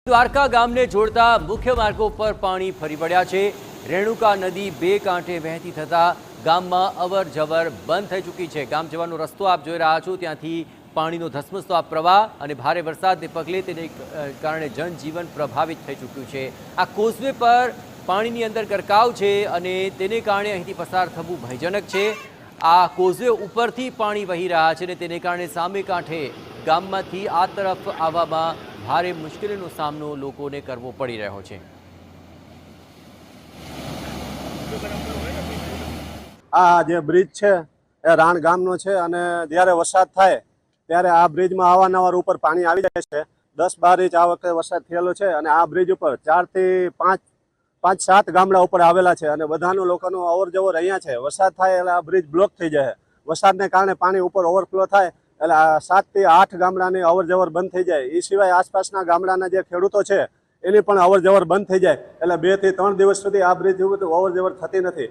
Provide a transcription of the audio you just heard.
દ્વારકા ગામને જોડતા મુખ્ય માર્ગો પર પાણી ફરી વળ્યા છે। રેણુકા નદી બે કાંઠે વહેતી થતા ગામમાં અવર જવર બંધ થઈ ચૂકી છે। ગામ જવાનો રસ્તો આપ જોઈ રહ્યા છો, ત્યાંથી પાણીનો ધસમસતો આ પ્રવાહ અને ભારે વરસાદને પગલે તેને કારણે જનજીવન પ્રભાવિત થઈ ચૂક્યું છે। આ કોઝવે પર પાણીની અંદર ગરકાવ છે અને તેને કારણે અહીંથી પસાર થવું ભયજનક છે। આ કોઝવે ઉપરથી પાણી વહી રહ્યા છે અને તેને કારણે સામે કાંઠે ગામમાંથી આ તરફ આવવામાં ભારે મુશ્કેલીનો સામનો લોકોને કરવો પડી રહ્યો છે। આ જે બ્રિજ છે એ રાણ ગામનો છે અને જ્યારે વરસાદ થાય ત્યારે આ બ્રિજમાં અવારનવાર ઉપર પાણી આવી જાય છે। 10-12 ઇંચ આ વખતે વરસાદ થયેલો છે અને આ બ્રિજ ઉપર 4 થી 5-7 ગામડા ઉપર આવેલા છે અને બધાનું લોકોનું અવર જવર અહીંયા છે। વરસાદ થાય એટલે આ બ્રિજ બ્લોક થઈ જાય। વરસાદને કારણે પાણી ઉપર ઓવરફ્લો થાય એટલે 7 થી 8 ગામડાની અવર જવર બંધ થઈ જાય। એ સિવાય આસપાસના ગામડાના જે ખેડૂતો છે એની પણ અવર જવર બંધ થઈ જાય એટલે 2 થી 3 દિવસ સુધી આ બ્રિજ અવર જવર થતી નથી।